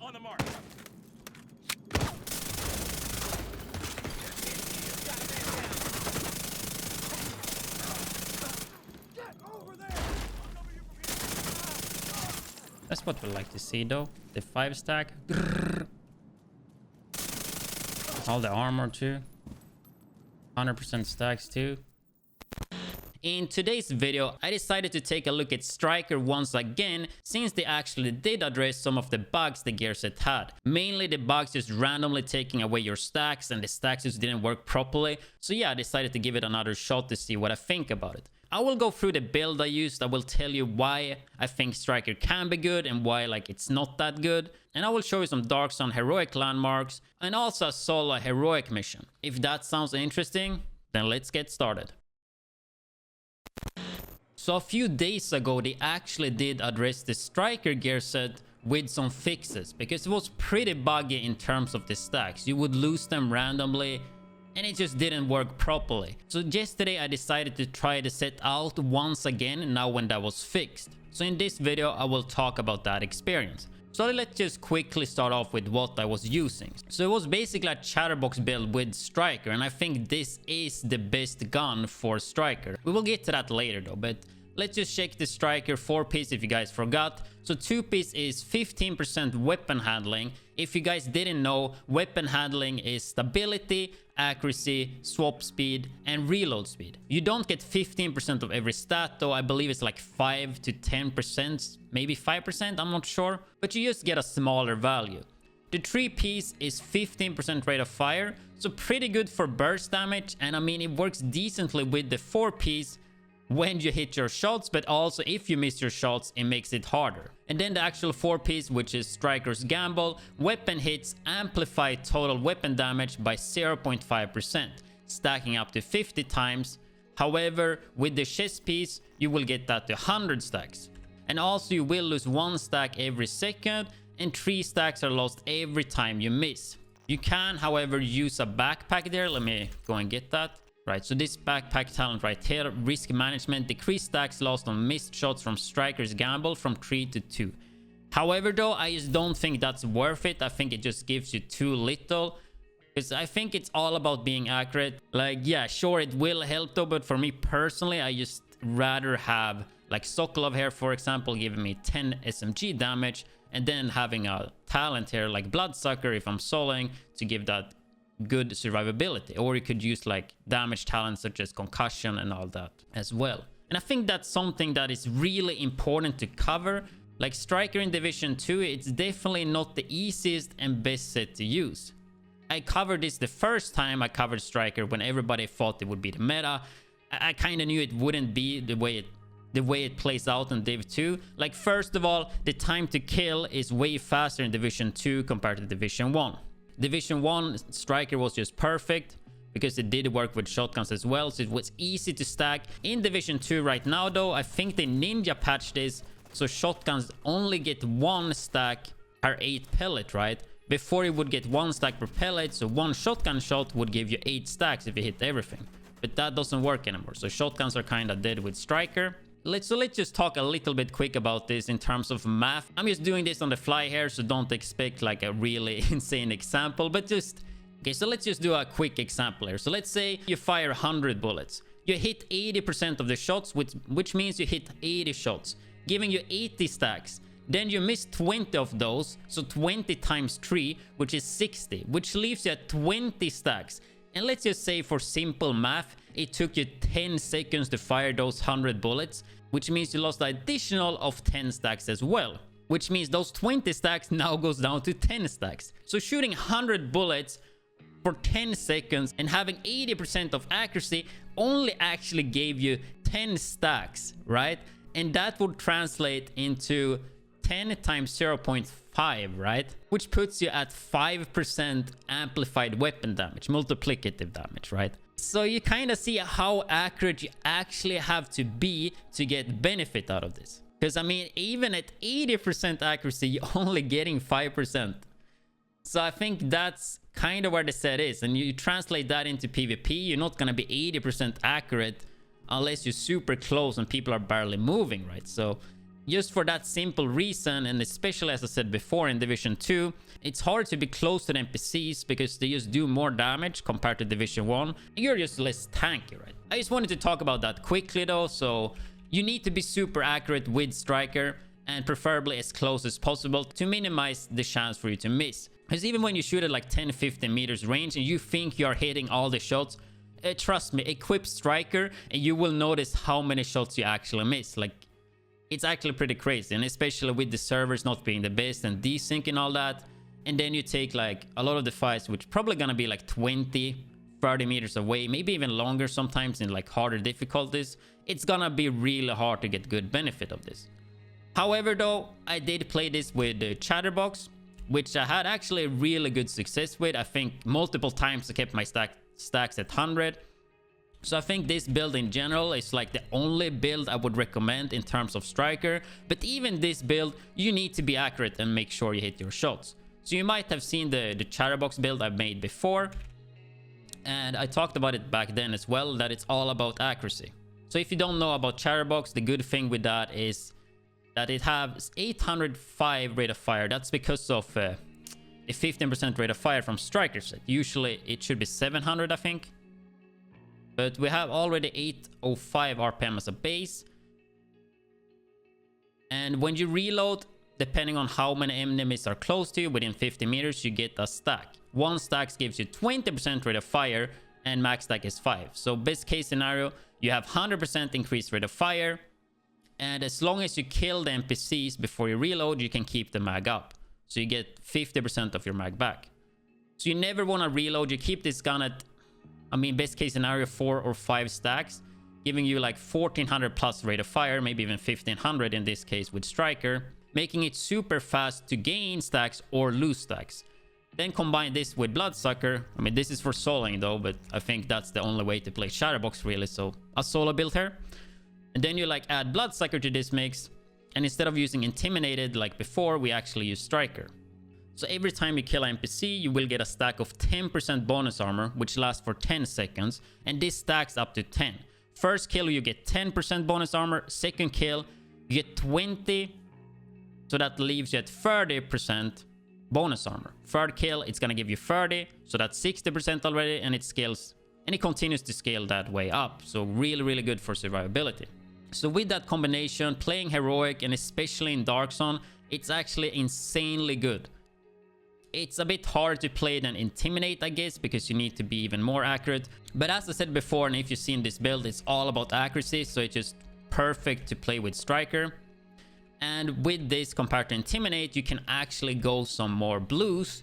On the mark. That's what we like to see though. The 5 stack. All the armor too. 100% stacks too. In today's video, I decided to take a look at Striker once again, since they actually did address some of the bugs the gear set had. Mainly the bugs just randomly taking away your stacks, and the stacks just didn't work properly. So yeah, I decided to give it another shot to see what I think about it. I will go through the build I used. I will tell you why I think Striker can be good and why like it's not that good. And I will show you some Dark Sun heroic landmarks and also a solo heroic mission. If that sounds interesting, then let's get started. So a few days ago, they actually did address the Striker gear set with some fixes, because it was pretty buggy in terms of the stacks. You would lose them randomly and it just didn't work properly. So yesterday I decided to try the set out once again now when that was fixed. So in this video I will talk about that experience. So let's just quickly start off with what I was using. So it was basically a chatterbox build with Striker, and I think this is the best gun for Striker. We will get to that later though, but let's just check the Striker 4-piece if you guys forgot. So 2-piece is 15% weapon handling. If you guys didn't know, weapon handling is stability, accuracy, swap speed, and reload speed. You don't get 15% of every stat though. I believe it's like 5 to 10%, maybe 5%, I'm not sure. But you just get a smaller value. The 3-piece is 15% rate of fire, so pretty good for burst damage. And I mean, it works decently with the 4-piece when you hit your shots, but also if you miss your shots, it makes it harder. And then the actual 4-piece, which is Striker's Gamble, weapon hits amplify total weapon damage by 0.5%, stacking up to 50 times. However, with the chest piece, you will get that to 100 stacks. And also you will lose 1 stack every second, and 3 stacks are lost every time you miss. You can, however, use a backpack there. Let me go and get that. Right, so this backpack talent right here, risk management, decrease stacks lost on missed shots from Striker's Gamble from 3 to 2. However though, I just don't think that's worth it. I think it just gives you too little, because I think it's all about being accurate. Like, yeah, sure, it will help though, but for me personally, I just rather have like Sokolov here, for example, giving me 10 SMG damage, and then having a talent here like Bloodsucker if I'm soloing to give that good survivability. Or you could use like damage talents such as concussion and all that as well. And I think that's something that is really important to cover. Like Striker in Division 2, it's definitely not the easiest and best set to use. I covered this the first time I covered Striker when everybody thought it would be the meta. I kind of knew it wouldn't be the way it plays out in Div 2. Like, first of all, the time to kill is way faster in Division 2 compared to Division 1. Division 1 Striker was just perfect because it did work with shotguns as well, so it was easy to stack. In Division 2 right now though, I think the Ninja patched this, so shotguns only get 1 stack per 8 pellet, right? Before you would get 1 stack per pellet, so 1 shotgun shot would give you 8 stacks if you hit everything. But that doesn't work anymore, so shotguns are kind of dead with Striker. Let's just talk a little bit quick about this in terms of math. I'm just doing this on the fly here, so don't expect like a really insane example, but just... Okay, so let's just do a quick example here. So let's say you fire 100 bullets. You hit 80% of the shots, which means you hit 80 shots, giving you 80 stacks. Then you miss 20 of those, so 20 times 3, which is 60, which leaves you at 20 stacks. And let's just say for simple math, it took you 10 seconds to fire those 100 bullets, which means you lost an additional of 10 stacks as well. Which means those 20 stacks now goes down to 10 stacks. So shooting 100 bullets for 10 seconds and having 80% of accuracy only actually gave you 10 stacks, right? And that would translate into 10 times 0.5, right? Which puts you at 5% amplified weapon damage, multiplicative damage, right? So you kind of see how accurate you actually have to be to get benefit out of this. Because I mean, even at 80% accuracy, you're only getting 5%. So I think that's kind of where the set is. And you translate that into PvP, you're not going to be 80% accurate unless you're super close and people are barely moving, right? So just for that simple reason, and especially as I said before in Division 2, it's hard to be close to the NPCs because they just do more damage compared to Division 1. You're just less tanky, right? I just wanted to talk about that quickly though. So you need to be super accurate with Striker, and preferably as close as possible to minimize the chance for you to miss. Because even when you shoot at like 10-15 meters range and you think you're hitting all the shots, trust me, equip Striker and you will notice how many shots you actually miss. Like, it's actually pretty crazy, and especially with the servers not being the best and desync and all that. And then you take like a lot of the fights, which probably gonna be like 20-30 meters away, maybe even longer sometimes in like harder difficulties. It's gonna be really hard to get good benefit of this. However though, I did play this with the Chatterbox, which I had actually really good success with. I think multiple times I kept my stacks at 100. So I think this build in general is like the only build I would recommend in terms of Striker. But even this build, you need to be accurate and make sure you hit your shots. So you might have seen the Chatterbox build I've made before, and I talked about it back then as well, that it's all about accuracy. So if you don't know about Chatterbox, the good thing with that is that it has 805 rate of fire. That's because of a 15% rate of fire from Striker set. Usually it should be 700, I think. But we have already 805 RPM as a base. And when you reload, depending on how many enemies are close to you, within 50 meters, you get a stack. One stack gives you 20% rate of fire, and max stack is 5. So best case scenario, you have 100% increased rate of fire. And as long as you kill the NPCs before you reload, you can keep the mag up. So you get 50% of your mag back. So you never want to reload. You keep this gun at, I mean, best case scenario, 4 or 5 stacks, giving you like 1400 plus rate of fire, maybe even 1500 in this case with Striker, making it super fast to gain stacks or lose stacks. Then combine this with Bloodsucker. I mean, this is for soloing though, but I think that's the only way to play Chatterbox really. So a solo build here. And then you like add Bloodsucker to this mix. And instead of using Intimidated like before, we actually use Striker. So every time you kill an NPC, you will get a stack of 10% bonus armor, which lasts for 10 seconds. And this stacks up to 10. First kill, you get 10% bonus armor. Second kill, you get 20. So that leaves you at 30% bonus armor. Third kill, it's gonna give you 30. So that's 60% already, and it scales. And it continues to scale that way up. So really, really good for survivability. So with that combination, playing Heroic and especially in Dark Zone, it's actually insanely good. It's a bit hard to play than Intimidate, I guess, because you need to be even more accurate. But as I said before, and if you've seen this build, it's all about accuracy. So it's just perfect to play with Striker. And with this, compared to Intimidate, you can actually go some more blues,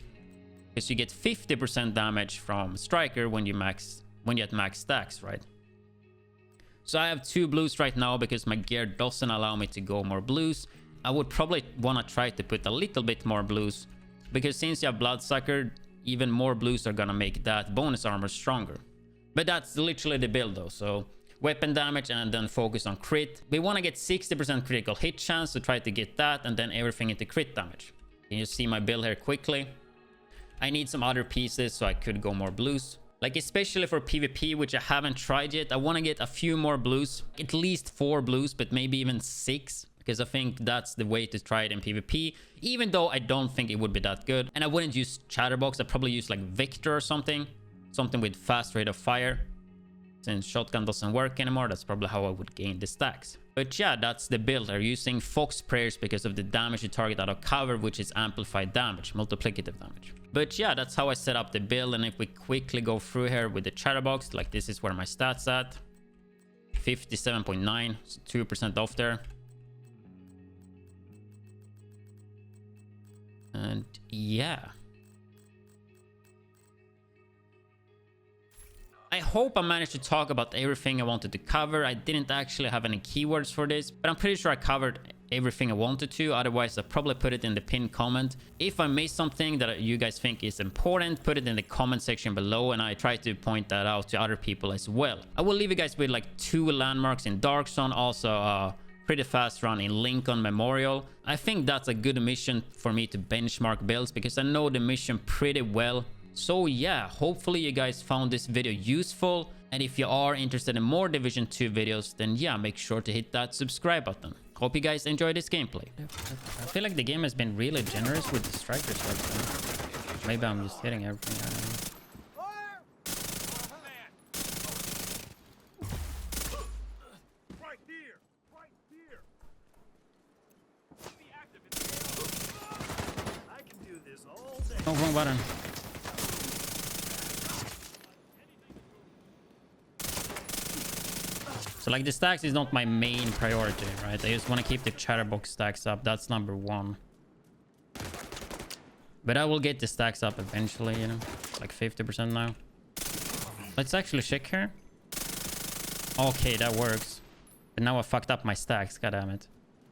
because you get 50% damage from Striker when you at max stacks, right? So I have 2 blues right now because my gear doesn't allow me to go more blues. I would probably want to try to put a little bit more blues, because since you have Bloodsucker, even more blues are gonna make that bonus armor stronger. But that's literally the build though. So weapon damage and then focus on crit. We want to get 60% critical hit chance, to try to get that, and then everything into crit damage. Can you see my build here quickly? I need some other pieces, so I could go more blues. Like especially for PvP, which I haven't tried yet, I want to get a few more blues, at least 4 blues, but maybe even 6, because I think that's the way to try it in PvP, even though I don't think it would be that good. And I wouldn't use Chatterbox, I'd probably use like Victor or something with fast rate of fire. Since shotgun doesn't work anymore, that's probably how I would gain the stacks. But yeah, that's the build. I'm using Fox Prayers because of the damage you target out of cover, which is amplified damage, multiplicative damage. But yeah, that's how I set up the build. And if we quickly go through here with the Chatterbox, like this is where my stats at. 57.9, so 2% off there. And yeah. I hope I managed to talk about everything I wanted to cover. I didn't actually have any keywords for this, but I'm pretty sure I covered everything I wanted to. Otherwise, I'll probably put it in the pinned comment. If I missed something that you guys think is important, put it in the comment section below, and I try to point that out to other people as well. I will leave you guys with like 2 landmarks in Dark Zone, also a pretty fast run in Lincoln Memorial. I think that's a good mission for me to benchmark builds, because I know the mission pretty well. So yeah, hopefully you guys found this video useful, and if you are interested in more Division 2 videos, then yeah, make sure to hit that subscribe button. Hope you guys enjoy this gameplay. I feel like the game has been really generous with the striker stuff. Maybe I'm just hitting everything. I don't know. Oh, wrong button. So like the stacks is not my main priority, right? I just want to keep the chatterbox stacks up. That's number one. But I will get the stacks up eventually, you know, like 50% now. Let's actually check here. Okay, that works. But now I fucked up my stacks, god damn it.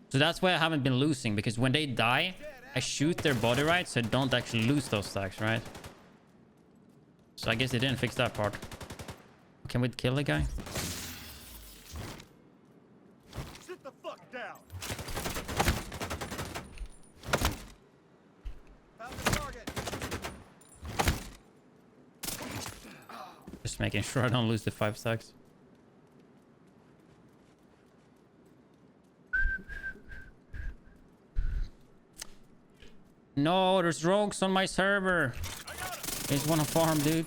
So that's why I haven't been losing, because when they die, I shoot their body right, so I don't actually lose those stacks, right? So I guess they didn't fix that part. Can we kill the guy? Sit the fuck down. Found the target. Just making sure I don't lose the 5 stacks. No, there's rogues on my server. I just want to farm, dude.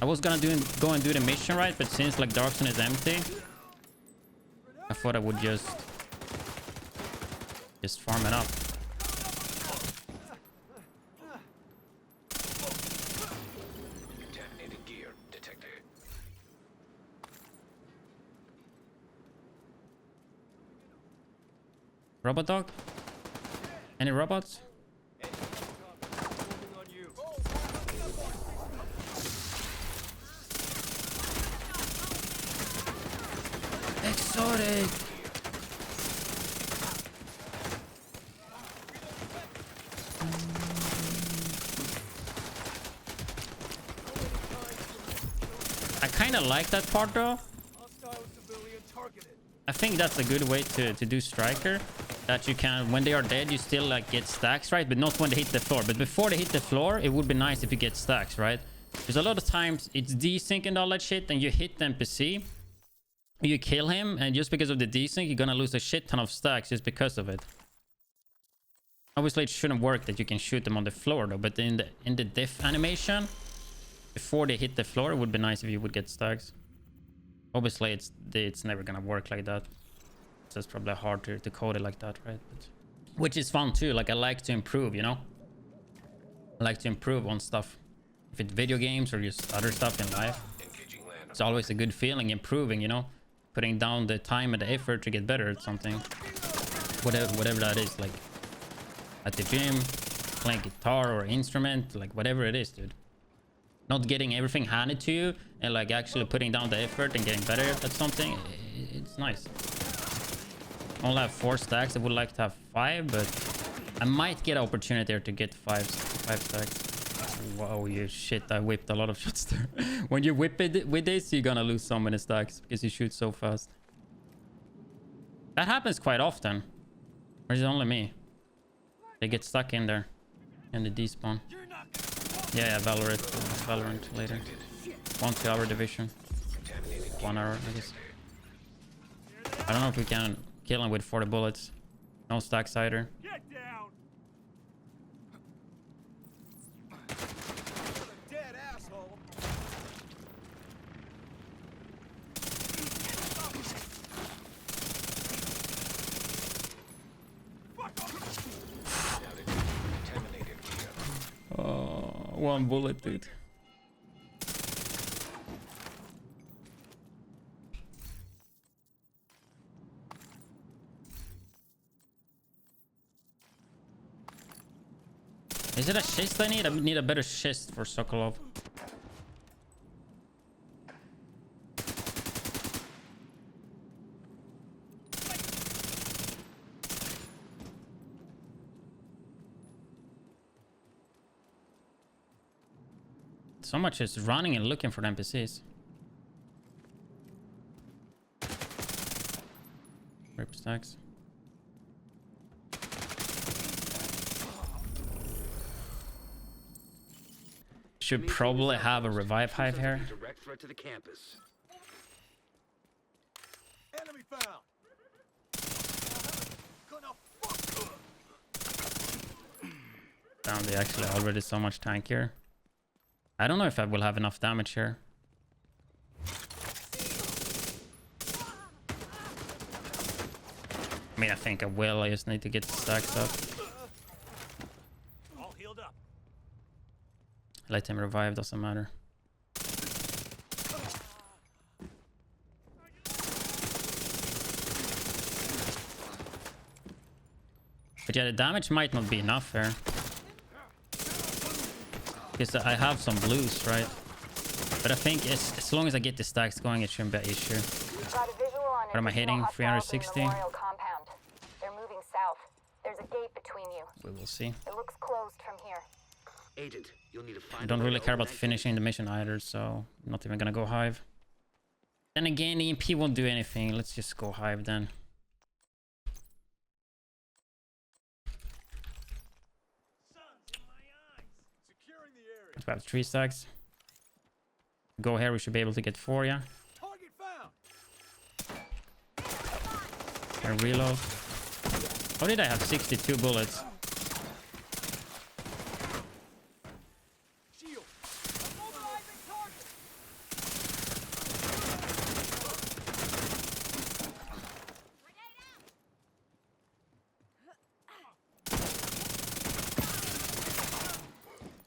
I was gonna go and do the mission, right? But since like Dark Zone is empty, I thought I would just farm it up. Contaminated gear detected. Robot dog? Any robots? Exotic! I kind of like that part though. I think that's a good way to do striker. That you can, when they are dead, you still like get stacks, right? But not when they hit the floor. But before they hit the floor, it would be nice if you get stacks, right? Because a lot of times it's desync and all that shit, and you hit the NPC, you kill him, and just because of the desync, you're gonna lose a shit ton of stacks just because of it. Obviously, it shouldn't work that you can shoot them on the floor though. But in the death animation, before they hit the floor, it would be nice if you would get stacks. Obviously, it's never gonna work like that. So it's probably hard to code it like that, right? But, which is fun too. Like I like to improve, you know. I like to improve on stuff. If it's video games or just other stuff in life, it's always a good feeling improving, you know, putting down the time and the effort to get better at something. Whatever that is, like at the gym, playing guitar or instrument, like whatever it is, dude. Not getting everything handed to you and like actually putting down the effort and getting better at something. It's nice. I only have 4 stacks. I would like to have 5, but I might get an opportunity there to get 5 stacks. Wow, you shit. I whipped a lot of shots there. When you whip it with this, you're gonna lose so many stacks because you shoot so fast. That happens quite often. Or is it only me? They get stuck in there. And the despawn. Yeah, Valorant later. 1-2 hour division. 1 hour, I guess. I don't know if we can kill him with 40 bullets. No stacks either. Get down. Dead asshole. Oh, 1 bullet, dude. Is it a chest I need? I need a better chest for Sokolov. So much is running and looking for the NPCs. Rip stacks. Should probably have a revive hive here. Direct threat to the campus. Enemy found. Damn, they actually already so much tankier. I don't know if I will have enough damage here. I mean, I think I will. I just need to get the stacks up. All healed up. Let him revive, doesn't matter. But yeah, the damage might not be enough here. Because I have some blues, right? But I think as long as I get the stacks going, it shouldn't be an issue. What am I hitting? 360? They're moving south. There's a gate between you. We will see. It looks closed from here. Agent, you'll need to find I don't really care about finishing the mission either, so I'm not even gonna go hive. Then again, EMP won't do anything. Let's just go hive then. We have 3 stacks. Go here, we should be able to get 4, yeah. Target found. And reload. How did I have 62 bullets? Shield. Mobilizing target.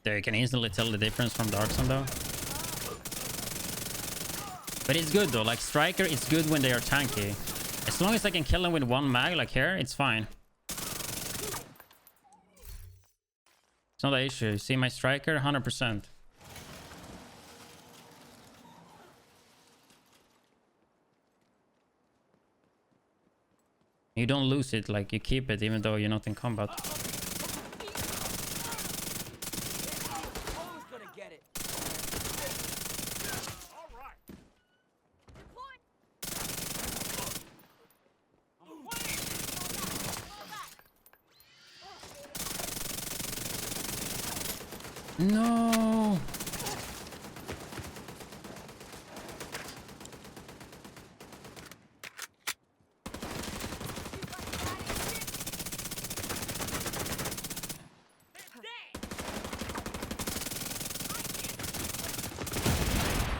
There, you can instantly tell the difference from Dark Zone though. But it's good though, like Striker, it's good when they are tanky. As long as I can kill them with 1 mag, like here, it's fine. It's not an issue. You see my Striker? 100%. You don't lose it, like you keep it even though you're not in combat. No.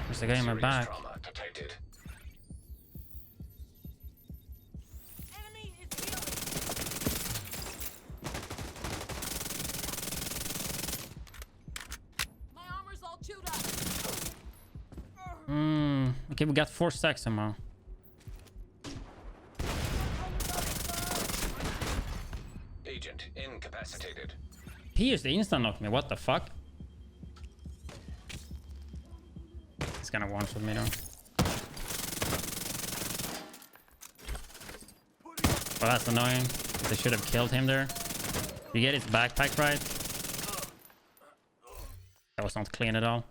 There's a guy in my back. Okay, we got 4 stacks somehow. Agent incapacitated. He used to insta knock me. What the fuck? It's gonna one-shot me though. Well, that's annoying. They should have killed him there. You get his backpack right? That was not clean at all.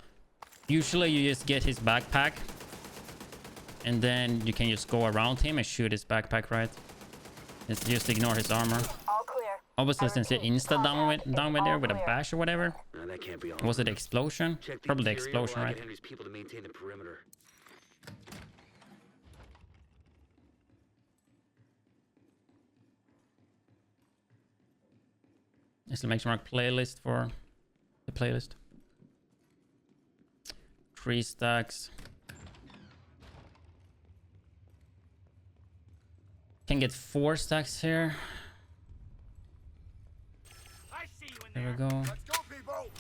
Usually you just get his backpack and then you can just go around him and shoot his backpack, right? Just ignore his armor. All clear. Obviously, since he insta down with there with a bash or whatever. That can't be all. Was it the explosion? Check the Probably the interior explosion, while I right? get Henry's people to maintain the perimeter. This will make some playlist for the playlist. 3 stacks. Can get 4 stacks here. I see you in There there. we go. Let's go, people.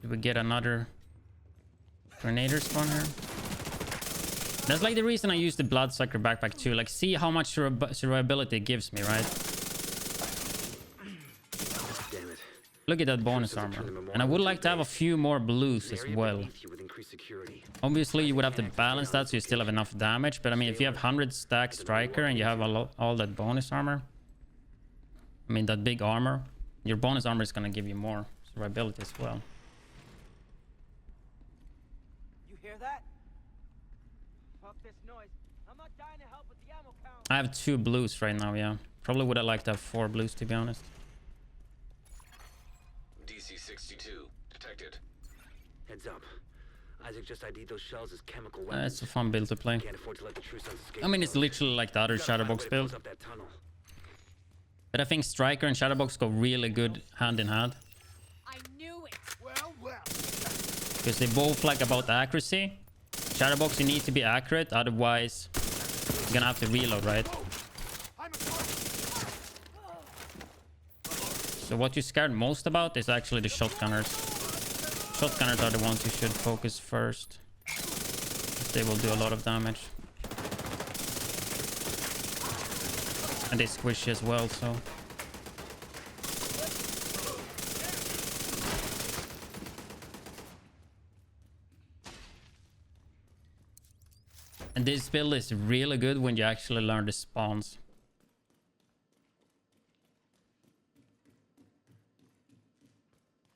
Did we get another Grenader spawn here? That's like the reason I use the Bloodsucker backpack too. Like, see how much survivability it gives me, right? Damn it. Look at that bonus armor. And I would like to have a few more blues as well. Obviously, you would have to balance that so you still have enough damage. But I mean, if you have 100 stack Striker and you have all that bonus armor, I mean, that big armor, your bonus armor is going to give you more survivability as well. You hear that? Fuck this noise. I'm not dying to help with the ammo count. I have 2 blues right now, yeah. Probably would have liked to have 4 blues, to be honest. DC-62 detected. Heads up. Isaac just ID'd those shells as chemical weapons. It's a fun build to play. Can't afford to let the true sons escape. I mean, it's literally like the other Shadowbox build. Up that tunnel. But I think Striker and Shadowbox go really good hand in hand. I knew it. Well, well. Because they both like about accuracy. Shadowbox, you need to be accurate, otherwise you're gonna have to reload, right? I'm a target. So what you're scared most about is actually the shotgunners. Shotgunners are the ones you should focus first. They will do a lot of damage. And they squish as well, so... And this build is really good when you actually learn the spawns.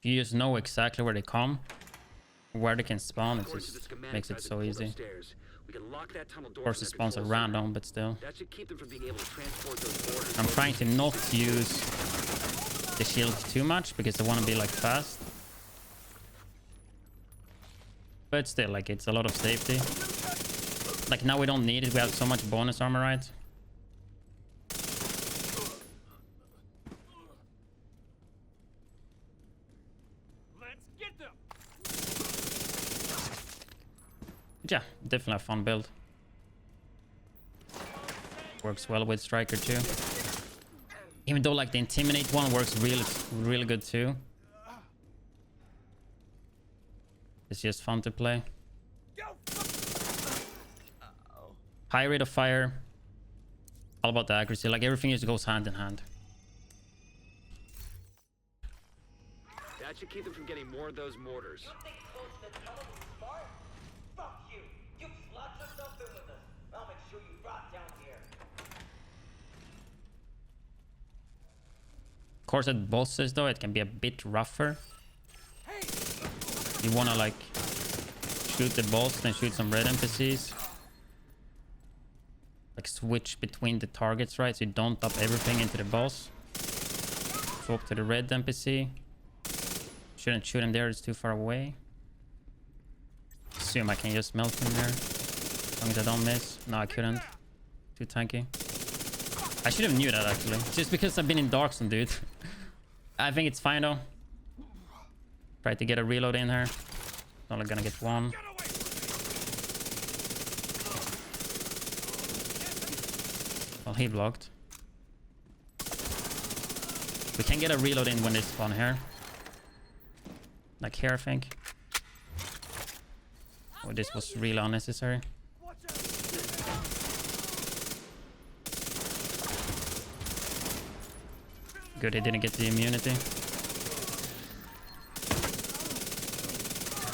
If you just know exactly where they come, where they can spawn, it just makes it so easy. Of course, the spawns are random, but still. I'm trying to not use the shield too much because I want to be like fast. But still, like, it's a lot of safety. Like, now we don't need it. We have so much bonus armor, right? Let's get them. Yeah, definitely a fun build. Works well with Striker too. Even though like the Intimidate one works really good too. It's just fun to play. High rate of fire. All about the accuracy. Like everything just goes hand in hand. That should keep them from getting more of those mortars. Fuck you! You slot yourself in with us. I'll make sure you rot down here. Of course, at bosses though, it can be a bit rougher. You wanna like shoot the boss, then shoot some red NPCs. Like switch between the targets, right? So you don't dump everything into the boss. Swap to the red NPC. Shouldn't shoot him there, it's too far away. Assume I can just melt him there. As long as I don't miss. No, I couldn't. Too tanky. I should have knew that actually. Just because I've been in Dark Zone, dude. I think it's fine though. Try to get a reload in here. Only gonna get one. Well, he blocked. We can get a reload in when they spawn here. Like here, I think. Oh, this was really unnecessary. Good, he didn't get the immunity.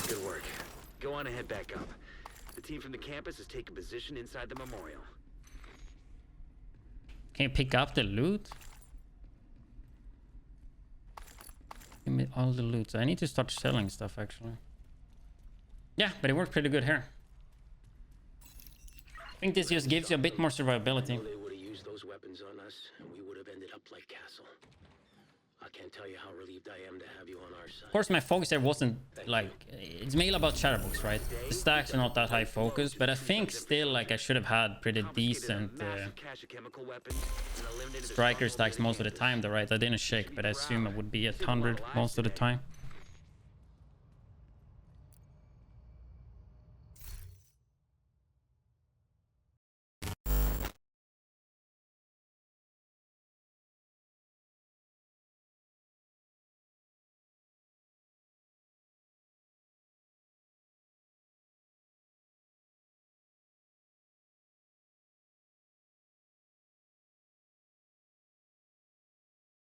Good work. Go on and head back up. The team from the campus has taken position inside the memorial. Can you pick up the loot? Give me all the loot. I need to start selling stuff actually. Yeah, but it worked pretty good here. I think this just gives you a bit more survivability. They would have used those weapons on us, and we would have ended up like Castle. I can't tell you how relieved I am to have you on our side. Of course, my focus there wasn't like... It's mainly about Shadowbox, right? The stacks are not that high focus, but I think still like I should have had pretty decent Striker stacks most of the time though, right? I didn't shake, but I assume it would be at 100 most of the time.